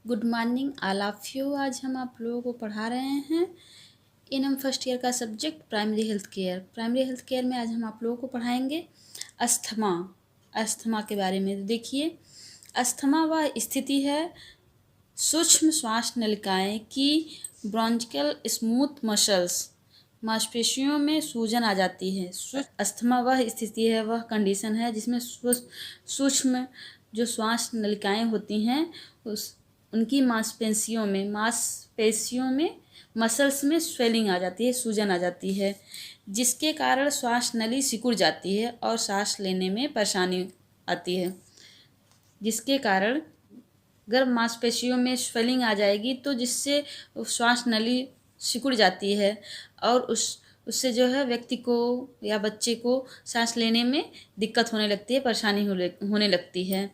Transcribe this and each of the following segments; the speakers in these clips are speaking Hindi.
Good morning all of you. आज हम आप लोगों को पढ़ा रहे हैं इनम फर्स्ट ईयर का subject primary health care. Primary health care में आज हम आप लोगों को पढ़ाएंगे अस्थमा। अस्थमा के बारे में देखिए, अस्थमा वह स्थिति है सूक्ष्म श्वास नलिकाएं की ब्रोंचिकल स्मूथ मसल्स मांसपेशियों में सूजन आ जाती है। अस्थमा वह स्थिति है, वह कंडीशन है जिसमें सूक्ष्म जो श्वास नलिकाएं होती हैं उस उनकी मांसपेशियों में मसल्स में स्वेलिंग आ जाती है, सूजन आ जाती है, जिसके कारण श्वास नली सिकुड़ जाती है और सांस लेने में परेशानी आती है। जिसके कारण अगर मांसपेशियों में स्वेलिंग आ जाएगी तो जिससे श्वास नली सिकुड़ जाती है और उससे जो है व्यक्ति को या बच्चे को सांस लेने में दिक्कत होने लगती है, परेशानी होने लगती है।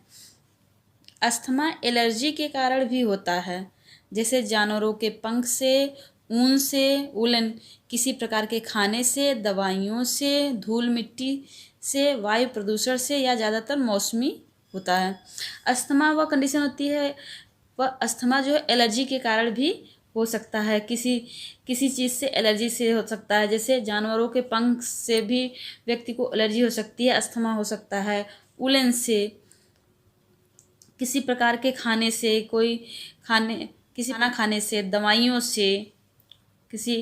अस्थमा एलर्जी के कारण भी होता है, जैसे जानवरों के पंख से, ऊन से, उलन किसी प्रकार के खाने से, दवाइयों से, धूल मिट्टी से, वायु प्रदूषण से या ज़्यादातर मौसमी होता है। अस्थमा वह कंडीशन होती है, वह अस्थमा जो है एलर्जी के कारण भी हो सकता है। किसी चीज़ से एलर्जी से हो सकता है, जैसे जानवरों के पंख से भी व्यक्ति को एलर्जी हो सकती है, अस्थमा हो सकता है। उलन से, किसी प्रकार के खाने से, किसी खाना खाने से, दवाइयों से, किसी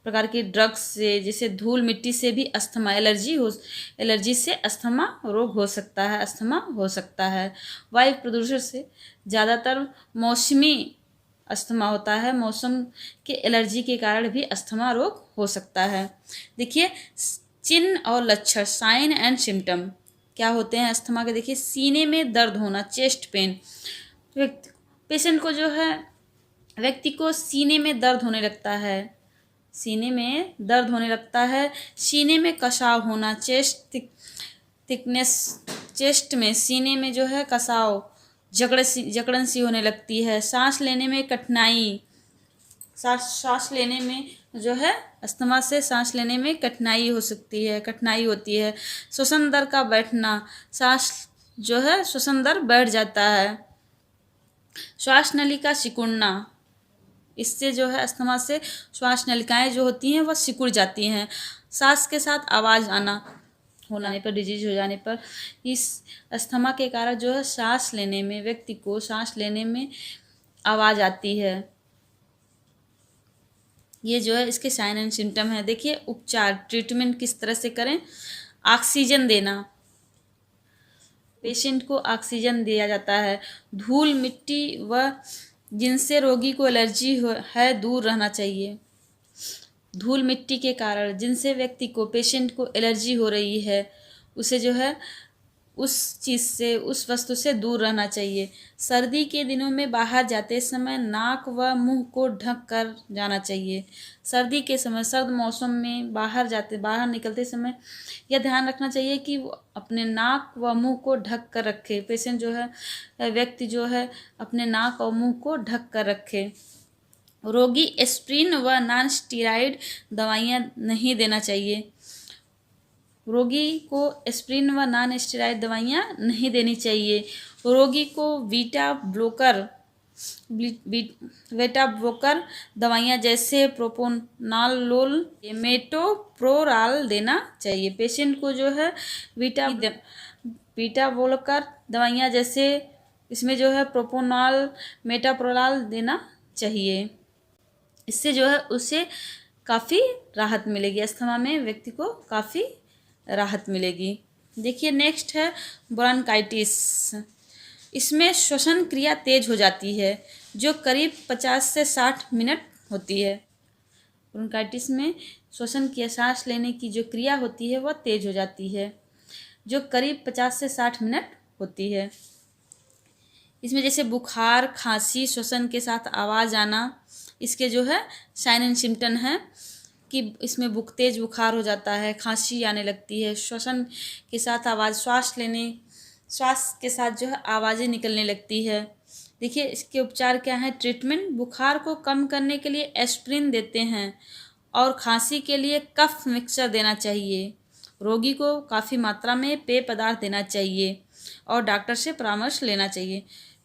प्रकार की ड्रग्स से, जैसे धूल मिट्टी से भी अस्थमा एलर्जी से अस्थमा रोग हो सकता है, अस्थमा हो सकता है। वायु प्रदूषण से ज़्यादातर मौसमी अस्थमा होता है, मौसम के एलर्जी के कारण भी अस्थमा रोग हो सकता है। देखिए चिन्ह और लक्षण, साइन एंड सिम्टम क्या होते हैं अस्थमा के। देखिए सीने में दर्द होना, चेस्ट पेन, पेशेंट को जो है व्यक्ति को सीने में दर्द होने लगता है, सीने में दर्द होने लगता है। सीने में कसाव होना, थिकनेस, चेस्ट में सीने में जो है कसाव, जकड़न सी होने लगती है। सांस लेने में कठिनाई, सांस लेने में जो है अस्थमा से सांस लेने में कठिनाई होती है। श्वसन दर का बैठना, सांस जो है श्वसन दर बैठ जाता है। श्वास नली का सिकुड़ना, इससे जो है अस्थमा से श्वास नलिकाएं जो होती हैं वह सिकुड़ जाती हैं। सांस के साथ आवाज़ आना, होने पर, डिजीज हो जाने पर इस अस्थमा के कारण जो है सांस लेने में, व्यक्ति को सांस लेने में आवाज़ आती है। ये जो है इसके साइन एंड सिम्टम है। देखिए उपचार, ट्रीटमेंट किस तरह से करें। ऑक्सीजन देना, पेशेंट को ऑक्सीजन दिया जाता है। धूल मिट्टी व जिनसे रोगी को एलर्जी है दूर रहना चाहिए। धूल मिट्टी के कारण जिनसे व्यक्ति को, पेशेंट को एलर्जी हो रही है, उसे जो है उस चीज़ से, उस वस्तु से दूर रहना चाहिए। सर्दी के दिनों में बाहर जाते समय नाक व मुंह को ढक कर जाना चाहिए। सर्दी के समय, सर्द मौसम में बाहर निकलते समय यह ध्यान रखना चाहिए कि वो अपने नाक व मुंह को ढक कर रखे। पेशेंट जो है, व्यक्ति जो है अपने नाक और मुंह को ढक कर रखे। रोगी एस्प्रिन व नॉन स्टेरॉइड दवाइयाँ नहीं देना चाहिए। रोगी को एस्प्रिन व नॉन स्टेरॉइड दवाइयाँ नहीं देनी चाहिए। रोगी को बीटा ब्लोकर दवाइयाँ जैसे प्रोपोनालोल, मेटोप्रोराल देना चाहिए। पेशेंट को जो है बीटा ब्लोकर दवाइयाँ जैसे इसमें जो है प्रोपोनाल, मेटाप्रोराल देना चाहिए। इससे जो है उसे काफ़ी राहत मिलेगी, अस्थमा में व्यक्ति को काफ़ी राहत मिलेगी। देखिए नेक्स्ट है ब्रोंकाइटिस। इसमें श्वसन क्रिया तेज हो जाती है, जो करीब 50 से 60 मिनट होती है। ब्रोंकाइटिस में श्वसन की, सांस लेने की जो क्रिया होती है वह तेज हो जाती है, जो करीब 50 से 60 मिनट होती है। इसमें जैसे बुखार, खांसी, श्वसन के साथ आवाज़ आना, इसके जो है साइन एंड सिम्टम है कि इसमें तेज बुखार हो जाता है, खांसी आने लगती है, श्वसन के साथ आवाज़, श्वास के साथ जो है आवाज़ें निकलने लगती है। देखिए इसके उपचार क्या है। ट्रीटमेंट, बुखार को कम करने के लिए एस्प्रिन देते हैं और खांसी के लिए कफ मिक्सचर देना चाहिए। रोगी को काफ़ी मात्रा में पेय पदार्थ देना चाहिए और डॉक्टर से परामर्श लेना चाहिए।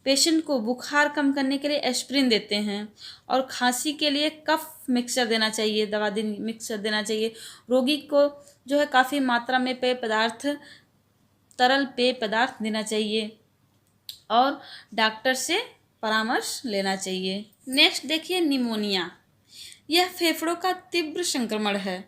पेशेंट को बुखार कम करने के लिए एस्प्रिन देते हैं और खांसी के लिए कफ मिक्सचर देना चाहिए, दवा मिक्सचर देना चाहिए। रोगी को जो है काफ़ी मात्रा में पेय पदार्थ, तरल पेय पदार्थ देना चाहिए और डॉक्टर से परामर्श लेना चाहिए। नेक्स्ट देखिए निमोनिया। यह फेफड़ों का तीव्र संक्रमण है।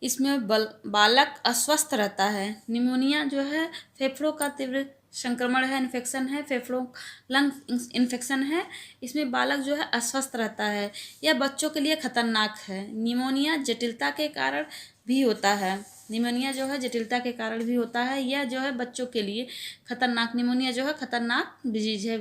इसमें बालक अस्वस्थ रहता है। निमोनिया जो है फेफड़ों का तीव्र संक्रमण है, इन्फेक्शन है, फेफड़ों लंग इन्फेक्शन है। इसमें बालक जो है अस्वस्थ रहता है। यह बच्चों के लिए खतरनाक है। निमोनिया जटिलता के कारण भी होता है। निमोनिया जो है जटिलता के कारण भी होता है। यह जो है बच्चों के लिए खतरनाक, निमोनिया जो है खतरनाक डिजीज है,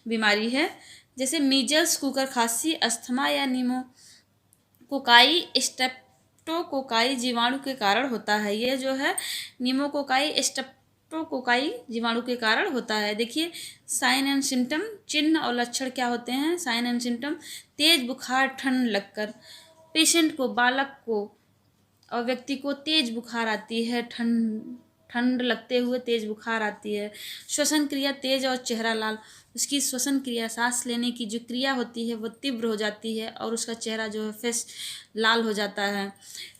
बीमारी है। जैसे मीजल्स, कुकर खांसी, अस्थमा या निमोकोकाई स्ट्रेप्टोकोकाई जीवाणु के कारण होता है। ये जो है निमोकोकाई स्ट्रेप्टोकोकाई जीवाणु के कारण होता है। देखिए साइन एंड सिम्टम, चिन्ह और लक्षण क्या होते हैं। साइन एंड सिम्टम: तेज बुखार, ठंड लगकर पेशेंट को, बालक को और व्यक्ति को तेज बुखार आती है, ठंड लगते हुए तेज बुखार आती है। श्वसन क्रिया तेज और चेहरा लाल, उसकी श्वसन क्रिया, सांस लेने की जो क्रिया होती है वो तीव्र हो जाती है और उसका चेहरा जो है फेस लाल हो जाता है।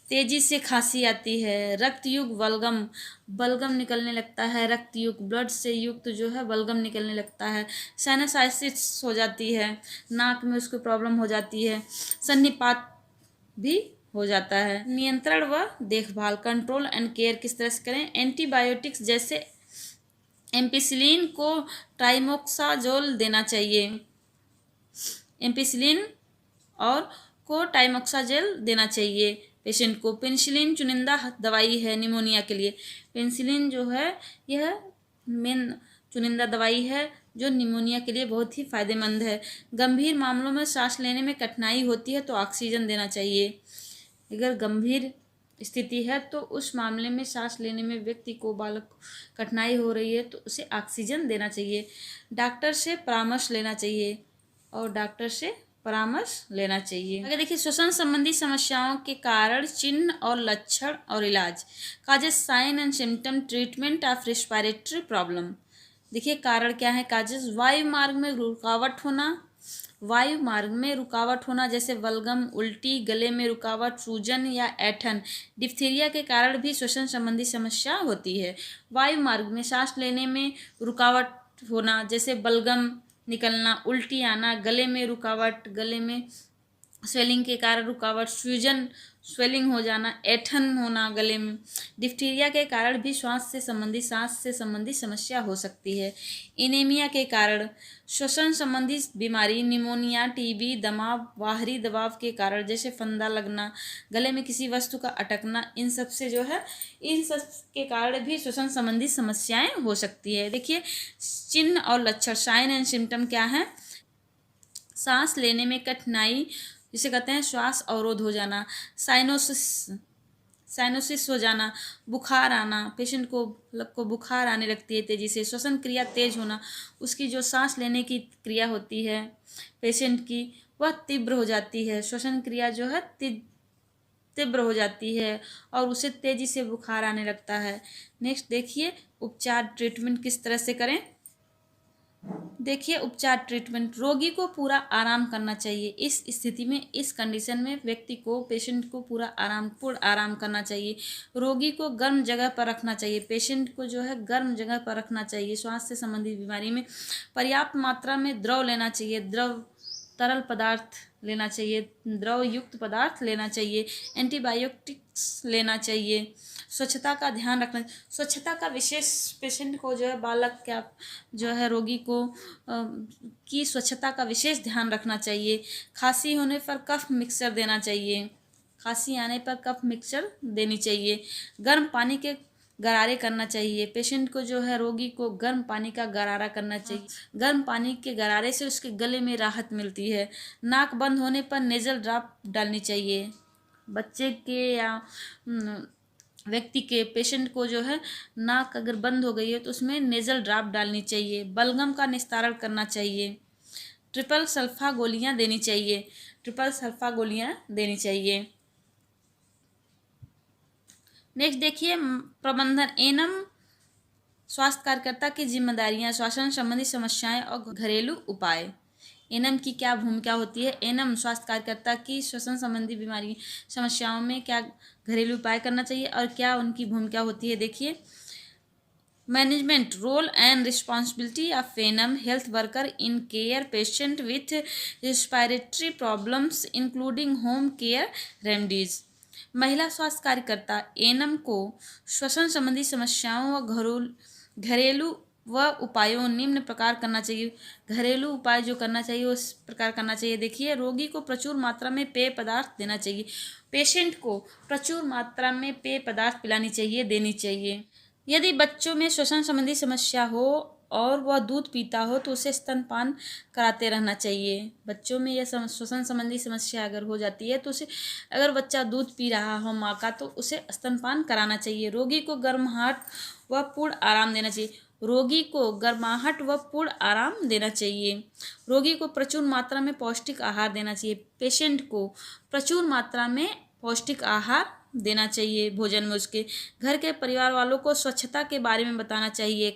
तेजी से खांसी आती है। रक्तयुक्त बलगम, बलगम निकलने लगता है। रक्तयुक्त, ब्लड से युक्त जो है बलगम निकलने लगता है। साइनसाइटिस हो जाती है, नाक में उसको प्रॉब्लम हो जाती है। सन्निपात भी हो जाता है। नियंत्रण व देखभाल, कंट्रोल एंड केयर किस तरह से करें। एंटीबायोटिक्स जैसे एम्पिसिलिन को ट्राइमोक्साजोल देना चाहिए। एम्पिसिलिन और को टाइमोक्साजोल देना चाहिए पेशेंट को। पेनिसिलिन चुनिंदा दवाई है निमोनिया के लिए। पेनिसिलिन जो है यह मेन चुनिंदा दवाई है जो निमोनिया के लिए बहुत ही फायदेमंद है। गंभीर मामलों में सांस लेने में कठिनाई होती है तो ऑक्सीजन देना चाहिए। अगर गंभीर स्थिति है तो उस मामले में सांस लेने में व्यक्ति को, बालक को कठिनाई हो रही है तो उसे ऑक्सीजन देना चाहिए। डॉक्टर से परामर्श लेना चाहिए और डॉक्टर से परामर्श लेना चाहिए। अगर देखिए श्वसन संबंधी समस्याओं के कारण, चिन्ह और लक्षण और इलाज। Causes, sign and symptom, treatment of respiratory problem. देखिए कारण क्या है काजेस। वायु मार्ग में रुकावट होना, वायु मार्ग में रुकावट होना जैसे बलगम, उल्टी, गले में रुकावट, सूजन या ऐंठन। डिप्थीरिया के कारण भी श्वसन संबंधी समस्या होती है। वायु मार्ग में सांस लेने में रुकावट होना जैसे बलगम निकलना, उल्टी आना, गले में रुकावट, गले में स्वेलिंग के कारण रुकावट, सूजन, स्वेलिंग हो जाना, ऐंठन होना गले में। डिप्थीरिया के कारण भी सांस से संबंधी समस्या हो सकती है। एनीमिया के कारण श्वसन संबंधी बीमारी, निमोनिया, टीबी, दमा, बाहरी दबाव के कारण जैसे फंदा लगना, गले में किसी वस्तु का अटकना, इन सब से जो है, इन सब के कारण भी श्वसन संबंधी समस्याएं हो सकती है। देखिए चिन्ह और लक्षण, साइन एंड सिम्टम क्या है। सांस लेने में कठिनाई जिसे कहते हैं श्वास अवरोध हो जाना, साइनोसिस हो जाना, बुखार आना, पेशेंट को बुखार आने लगती है तेजी से। श्वसन क्रिया तेज होना, उसकी जो सांस लेने की क्रिया होती है पेशेंट की वह तीव्र हो जाती है। श्वसन क्रिया जो है तीव्र हो जाती है और उसे तेजी से बुखार आने लगता है। नेक्स्ट देखिए उपचार, ट्रीटमेंट किस तरह से करें। देखिए उपचार, ट्रीटमेंट, रोगी को पूरा आराम करना चाहिए। इस स्थिति में, इस कंडीशन में व्यक्ति को, पेशेंट को पूर्ण आराम करना चाहिए। रोगी को गर्म जगह पर रखना चाहिए। पेशेंट को जो है गर्म जगह पर रखना चाहिए। श्वास से संबंधित बीमारी में पर्याप्त मात्रा में द्रव लेना चाहिए। तरल पदार्थ लेना चाहिए, द्रव युक्त पदार्थ लेना चाहिए। एंटीबायोटिक्स लेना चाहिए। स्वच्छता का ध्यान रखना, स्वच्छता का विशेष पेशेंट को जो है, बालक क्या जो है रोगी को की स्वच्छता का विशेष ध्यान रखना चाहिए। खांसी होने पर कफ मिक्सचर देना चाहिए। खांसी आने पर कफ मिक्सचर देनी चाहिए। गर्म पानी के गरारे करना चाहिए। पेशेंट को जो है, रोगी को गर्म पानी का गरारा करना चाहिए। गर्म पानी के गरारे से उसके गले में राहत मिलती है। नाक बंद होने पर नेजल ड्रॉप डालनी चाहिए। बच्चे के या व्यक्ति के, पेशेंट को जो है नाक अगर बंद हो गई है तो उसमें नेजल ड्रॉप डालनी चाहिए। बलगम का निस्तारण करना चाहिए। ट्रिपल सल्फा गोलियां देनी चाहिए। ट्रिपल सल्फा गोलियां देनी चाहिए। नेक्स्ट देखिए प्रबंधन, एनम स्वास्थ्य कार्यकर्ता की जिम्मेदारियां, श्वसन संबंधी समस्याएं और घरेलू उपाय। एनएम की क्या भूमिका होती है? एनएम स्वास्थ्य कार्यकर्ता की श्वसन संबंधी बीमारी समस्याओं में क्या घरेलू उपाय करना चाहिए और क्या उनकी भूमिका होती है? देखिए, management role and responsibility of NM health worker in care patient with respiratory problems including home care remedies. महिला स्वास्थ्य कार्यकर्ता एनएम को श्वसन संबंधी समस्याओं व घरेलू व उपायों निम्न प्रकार करना चाहिए। घरेलू उपाय जो करना चाहिए उस प्रकार करना चाहिए। देखिए, रोगी को प्रचुर मात्रा में पेय पदार्थ देना चाहिए। पेशेंट को प्रचुर मात्रा में पेय पदार्थ पिलानी चाहिए, देनी चाहिए। यदि बच्चों में श्वसन संबंधी समस्या हो और वह दूध पीता हो तो उसे स्तनपान कराते रहना चाहिए। बच्चों में यह श्वसन संबंधी समस्या अगर हो जाती है तो उसे, अगर बच्चा दूध पी रहा हो माँ का, तो उसे स्तनपान कराना चाहिए। रोगी को गर्माहट व पूर्ण आराम देना चाहिए। रोगी को गर्माहट व पूर्ण आराम देना चाहिए। रोगी को प्रचुर मात्रा में पौष्टिक आहार देना चाहिए। पेशेंट को प्रचुर मात्रा में पौष्टिक आहार देना चाहिए। भोजन में उसके घर के परिवार वालों को स्वच्छता के बारे में बताना चाहिए।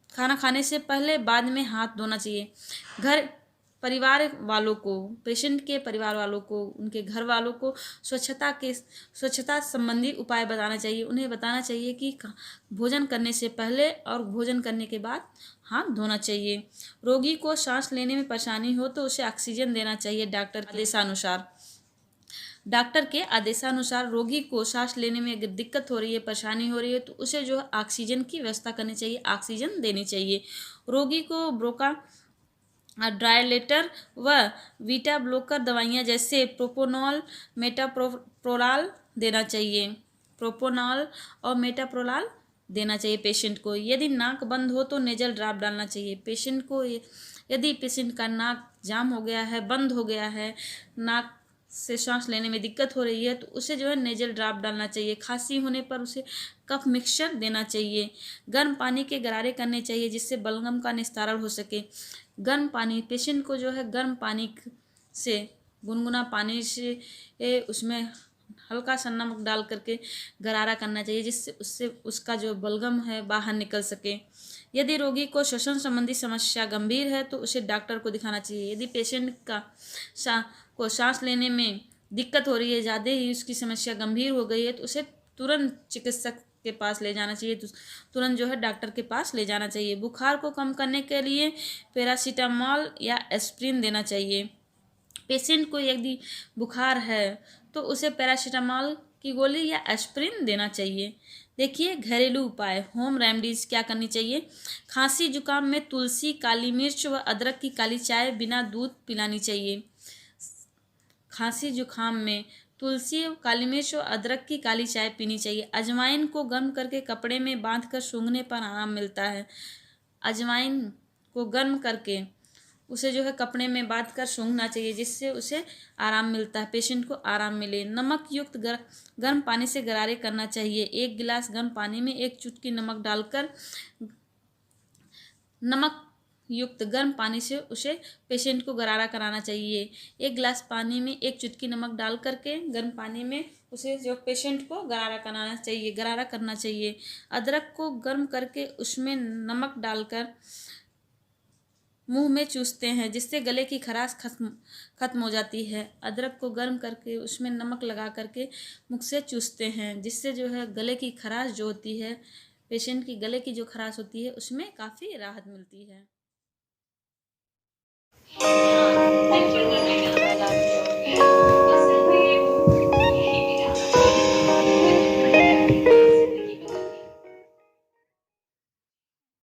खाना खाने से पहले बाद में हाथ धोना चाहिए। घर परिवार वालों को, पेशेंट के परिवार वालों को, उनके घर वालों को स्वच्छता संबंधी उपाय बताना चाहिए। उन्हें बताना चाहिए कि भोजन करने से पहले और भोजन करने के बाद हाथ धोना चाहिए। रोगी को सांस लेने में परेशानी हो तो उसे ऑक्सीजन देना चाहिए डॉक्टर के आदेशानुसार। रोगी को सांस लेने में अगर दिक्कत हो रही है, परेशानी हो रही है, तो उसे जो है ऑक्सीजन की व्यवस्था करनी चाहिए, ऑक्सीजन देनी चाहिए। रोगी को ब्रोका ड्राइलेटर व बीटा ब्लॉकर दवाइयाँ जैसे प्रोपोनॉल, मेटाप्रोलाल देना चाहिए। प्रोपोनॉल और मेटाप्रोलाल देना चाहिए पेशेंट को। यदि नाक बंद हो तो नेजल ड्रॉप डालना चाहिए पेशेंट को। यदि पेशेंट का नाक जाम हो गया है, बंद हो गया है, नाक से सांस लेने में दिक्कत हो रही है, तो उसे जो है नेजल ड्रॉप डालना चाहिए। खांसी होने पर उसे कफ मिक्सचर देना चाहिए। गर्म पानी के गरारे करने चाहिए जिससे बलगम का निस्तारण हो सके। गर्म पानी, पेशेंट को जो है गर्म पानी से, गुनगुना पानी से उसमें हल्का सा नमक डाल करके गरारा करना चाहिए जिससे उससे उसका जो बलगम है बाहर निकल सके। यदि रोगी को श्वसन संबंधी समस्या गंभीर है तो उसे डॉक्टर को दिखाना चाहिए। यदि पेशेंट का सांस लेने में दिक्कत हो रही है, ज़्यादा ही उसकी समस्या गंभीर हो गई है, तो उसे तुरंत चिकित्सक के पास ले जाना चाहिए, तुरंत जो है डॉक्टर के पास ले जाना चाहिए। बुखार को कम करने के लिए पैरासीटामोल या एस्प्रिन देना चाहिए। पेशेंट को यदि बुखार है तो उसे पैरासीटामोल की गोली या एस्प्रिन देना चाहिए। देखिए, घरेलू उपाय, होम रेमेडीज क्या करनी चाहिए? खांसी जुकाम में तुलसी, काली मिर्च व अदरक की काली चाय बिना दूध पिलानी चाहिए। खांसी जुकाम में तुलसी, काली मिर्च और अदरक की काली चाय पीनी चाहिए। अजवाइन को गर्म करके कपड़े में बांधकर सूंघने पर आराम मिलता है। अजवाइन को गर्म करके उसे जो है कपड़े में बांध कर सूंघना चाहिए जिससे उसे आराम मिलता है, पेशेंट को आराम मिले। नमक युक्त गर्म पानी से गरारे करना चाहिए। 1 गिलास गर्म पानी में 1 चुटकी नमक डालकर, नमक युक्त गर्म पानी से उसे पेशेंट को गरारा कराना चाहिए। 1 गिलास पानी में 1 चुटकी नमक डाल करके गर्म पानी में उसे जो पेशेंट को गरारा करना चाहिए। अदरक को गर्म करके उसमें नमक डालकर मुंह में चूसते हैं जिससे गले की खराश खत्म हो जाती है। अदरक को गर्म करके उसमें नमक लगा करके मुख से चूसते हैं जिससे जो है गले की खराश जो होती है, पेशेंट की गले की जो खराश होती है उसमें काफ़ी राहत मिलती है।